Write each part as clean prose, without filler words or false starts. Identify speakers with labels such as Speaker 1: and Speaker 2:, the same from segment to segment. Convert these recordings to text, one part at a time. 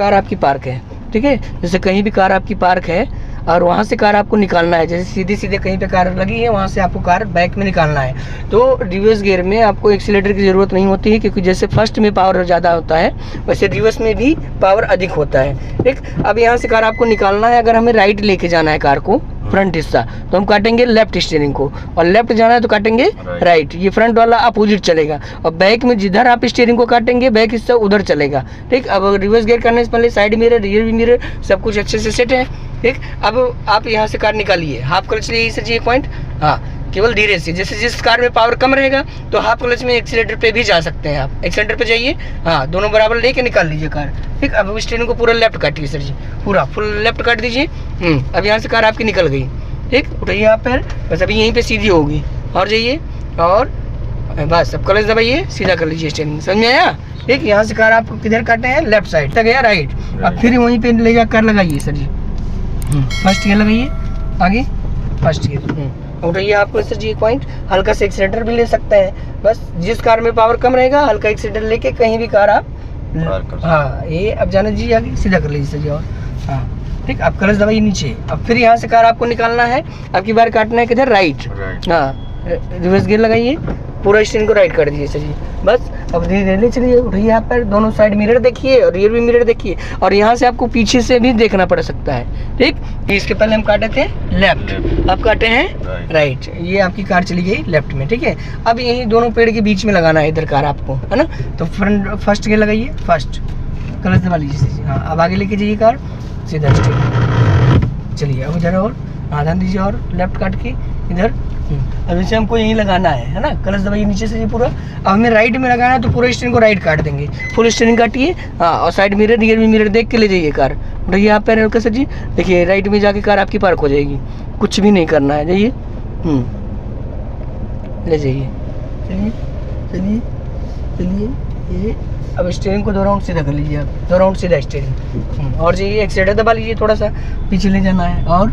Speaker 1: Car आपकी park है, ठीक है। जैसे कहीं भी कार आपकी पार्क है और वहाँ से कार आपको निकालना है, जैसे सीधे सीधे कहीं पे कार लगी है वहाँ से आपको कार बैक में निकालना है, तो रिवर्स गियर में आपको एक्सीलेटर की ज़रूरत नहीं होती है, क्योंकि जैसे फर्स्ट में पावर ज़्यादा होता है वैसे रिवर्स में भी पावर अधिक होता है, ठीक। अब यहाँ से कार आपको निकालना है, अगर हमें राइट लेके जाना है कार को फ्रंट हिस्सा, तो हम काटेंगे लेफ्ट स्टीयरिंग को, और लेफ्ट जाना है तो काटेंगे राइट। ये फ्रंट वाला अपोजिट चलेगा, और बैक में जिधर आप स्टीयरिंग को काटेंगे बैक हिस्सा उधर चलेगा, ठीक। अब रिवर्स गियर करने से पहले साइड मिरर, रियर मिरर सब कुछ अच्छे से सेट है, ठीक। अब आप यहाँ से कार निकालिए, हाफ क्लच लिए सर जी एक पॉइंट, हाँ केवल धीरे से, जैसे जिस कार में पावर कम रहेगा तो हाफ क्लच में एक्सीलेटर पे भी जा सकते हैं आप, एक्सीलेटर पे जाइए, हाँ दोनों बराबर लेके निकाल लीजिए कार, ठीक। अब स्टीयरिंग को पूरा लेफ्ट काटिए सर जी, पूरा फुल लेफ्ट काट दीजिए। अब यहाँ से कार आपकी निकल गई, ठीक। उठाइए आप पैर, बस अभी यहीं पे सीधी होगी, और जाइए और बस अब क्लच दबाइए, सीधा कर लीजिए स्टीयरिंग, समझ में आया, ठीक। यहाँ से कार आपको किधर काटना है, लेफ्ट साइड तक गया राइट, अब फिर वहीं पे ले जा कार लगाइए सर जी, फर्स्ट गियर लगाइए, आगे फर्स्ट गियर, उठाइए आपको सर जी एक पॉइंट, हल्का से एक्सीलेटर भी ले सकते हैं, बस जिस कार में पावर कम रहेगा हल्का एक्सीलेटर लेके कहीं भी कार आप, हाँ ये अब जाने दीजिए, आगे सीधा कर लीजिए सर जी, और हाँ ठीक। अब क्लच दबाइए नीचे, अब फिर यहाँ से कार आपको निकालना है, आपकी बार काटना है किधर, राइट, हाँ रिवर्स गियर लगाइए, पूरा स्टीयरिंग को राइट कर दीजिए सर जी, बस अब धीरे धीरे चलिए। उठाइए यहाँ पर, दोनों साइड मिरर देखिए और रियर भी मिरर देखिए, और यहाँ से आपको पीछे से भी देखना पड़ सकता है, ठीक। इसके पहले हम काटे थे लेफ्ट, अब काटे हैं राइट, ये आपकी कार चली गई लेफ्ट में, ठीक है। अब यही दोनों पेड़ के बीच में लगाना है इधर कार आपको, है ना, तो फ्रंट फर्स्ट गियर लगाइए, फर्स्ट क्लच दबा लीजिए, हाँ अब आगे लेके जाइए कार सीधा स्ट्रेट, चलिए अब इधर और ध्यान दीजिए, और लेफ्ट काट के इधर, अब इसे हमको यहीं लगाना है ना, क्लच दबाइए नीचे से ये पूरा। अब हमें राइट में लगाना है तो पूरा स्टीयरिंग को राइट काट देंगे, फुल स्टीयरिंग काटिए, हाँ और साइड मिरर रियर में मिरर देख के ले जाइए कार, उठाइए आप पैर हल्का सर जी, देखिए राइट में जाके कार आपकी पार्क हो जाएगी, कुछ भी नहीं करना है, जाइए ले जाइए, चलिए चलिए चलिए, ये अब स्टीयरिंग को 2 राउंड सीधा कर लीजिए आप, 2 राउंड सीधा स्टीयरिंग, और जाइए एक्सीलेटर दबा लीजिए, थोड़ा सा पीछे ले जाना है, और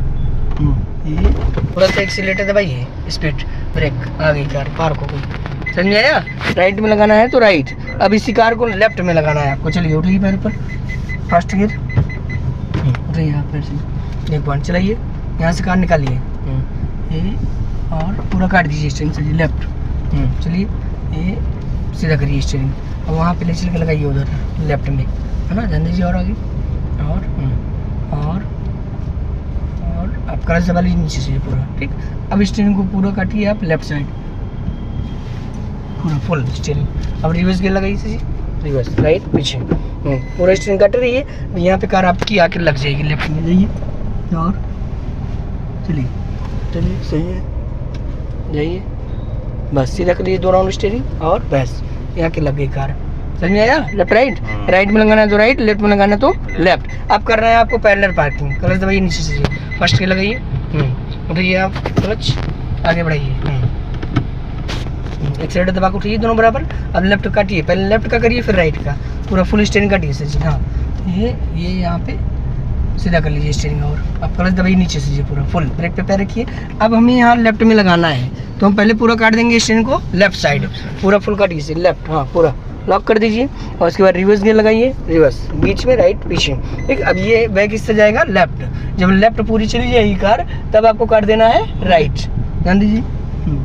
Speaker 1: ये थोड़ा सा एक्सीलेटर दबाइए, स्पीड ब्रेक, आ गई कार पार्क हो गई, समझ में आया। राइट में लगाना है तो राइट, अब इसी कार को लेफ्ट में लगाना है आपको, चलिए उठाइए पैर पर, फर्स्ट गियर उठाइए आप पैर से, एक पॉइंट चलाइए, यहाँ से कार निकालिए, ये और पूरा काट दीजिए स्टीयरिंग से लेफ्ट, चलिए ये सीधा करिए स्टीयरिंग, और वहाँ पे ले चल के लगाइए उधर लेफ्ट में, है ना, ध्यान दीजिए, और आगे और आप क्लच दबा लीजिए नीचे से पूरा, ठीक। अब स्टीयरिंग को पूरा काटिए आप लेफ्ट साइड, पूरा फुल स्टीयरिंग, अब रिवर्स गियर लगाइए जी, रिवर्स राइट पीछे, पूरा स्टीयरिंग काट रही है, यहाँ पे कार आपकी आके लग जाएगी लेफ्ट में, जाइए और चलिए चलिए सही है, जाइए बस सीधा करिए 2 राउंड स्टीयरिंग, और बस यहाँ के लग गई कार, समझ में आया। लेफ्ट राइट, राइट में लगाना है तो राइट, लेफ्ट में लगाना है तो लेफ्ट। अब करना है आपको पैरेलल पार्किंग, क्लच दबाइए नीचे से, फर्स्ट के लगाइए, उठाइए आप क्लच, आगे बढ़ाइए, एक्सीलेटर दबा के उठाइए दोनों बराबर। अब लेफ्ट काटिए, पहले लेफ्ट का करिए फिर राइट का, पूरा फुल स्टीयरिंग काटिए सर जी, हाँ ये यहाँ पे सीधा कर लीजिए स्टीयरिंग, और अब क्लच दबाइए नीचे से पूरा फुल, ब्रेक पे पैर रखिए। अब हमें यहाँ लेफ्ट में लगाना है तो हम पहले पूरा काट देंगे स्टीयरिंग को लेफ्ट साइड, पूरा फुल काटिए लेफ्ट, हाँ पूरा लॉक कर दीजिए, और उसके बाद रिवर्स गियर लगाइए, रिवर्स बीच में राइट पीछे, ठीक। अब ये बैक इससे जाएगा लेफ्ट, जब लेफ्ट पूरी चली जाएगी कार तब आपको काट देना है राइट, ध्यान दीजिए,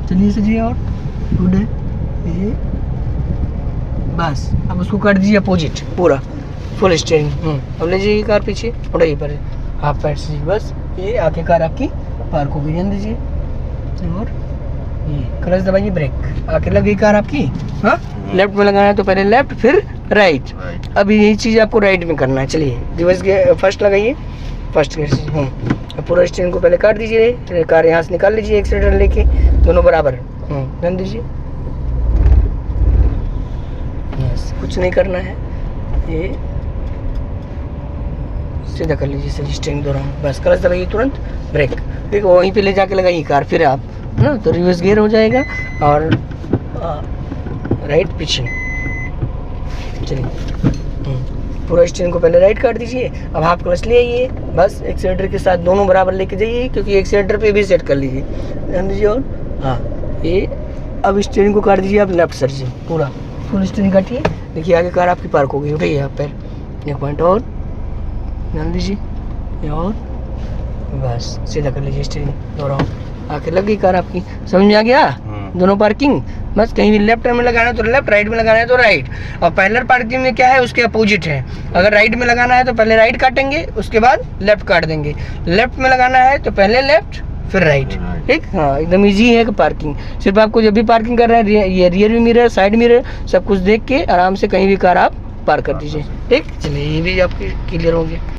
Speaker 1: चलिए सजिए, और गुड है ये, बस अब उसको काट दीजिए अपोजिट पूरा फुल स्टीयरिंग, अब ले जाइए कार पीछे, उड़ाइए पर हाफ पैर से, बस ये आके कार आपकी पार्क हो गई, ध्यान दीजिए, और ये क्लच दबाइए, ब्रेक आके लग गई कार आपकी, हाँ लेफ्ट में लगाना है तो पहले लेफ्ट फिर राइट, अब यही चीज़ आपको राइट में करना है, चलिए रिवर्स गियर फर्स्ट लगाइए, फर्स्ट गियर से पूरा स्टीयरिंग को पहले काट दीजिए, कार यहाँ से निकाल लीजिए एक्सीलेटर लेके, दोनों बराबर, ध्यान दीजिए, यस कुछ नहीं करना है, ये सीधा कर लीजिए सर स्टीयरिंग 2 राउंड, बस क्लच दबाइए तुरंत, ब्रेक, ठीक वहीं पे ले जाके लगाइए कार, फिर आप है ना, तो रिवर्स गियर हो जाएगा, और राइट पीछे, चलिए पूरा स्टीयरिंग को पहले राइट काट दीजिए। अब हाफ क्लच ले आइए, बस एक्सीलेटर के साथ दोनों बराबर लेके जाइए, क्योंकि एक्सीलेटर पे भी सेट कर लीजिए, ध्यान दीजिए, और हाँ ये अब स्टीयरिंग को काट दीजिए आप लेफ्ट साइड से, पूरा फुल स्टीयरिंग काटिए, देखिए आगे कार आपकी पार्क हो गई, उठाइए आप पैर, एक पॉइंट, और ध्यान दीजिए, ये और बस सीधा कर लीजिए स्टीयरिंग, दोहराओ, आके लग गई कार आपकी। समझ में आ गया? दोनों पार्किंग, बस कहीं भी लेफ्ट में लगाना है तो लेफ्ट, राइट में लगाना है तो राइट। और पैरेलल पार्किंग में क्या है, उसके अपोजिट है। अगर राइट में लगाना है तो पहले राइट काटेंगे, उसके बाद लेफ्ट काट देंगे। लेफ्ट में लगाना है तो पहले लेफ्ट फिर राइट, ठीक। हाँ, एकदम इजी है कि पार्किंग। सिर्फ आपको जब भी पार्किंग कर रहे हैं ये रियर मिरर, साइड मिरर सब कुछ देख के आराम से कहीं भी कार आप पार्क कर दीजिए, ठीक। चलिए ये भी आपकी क्लियर हो गया।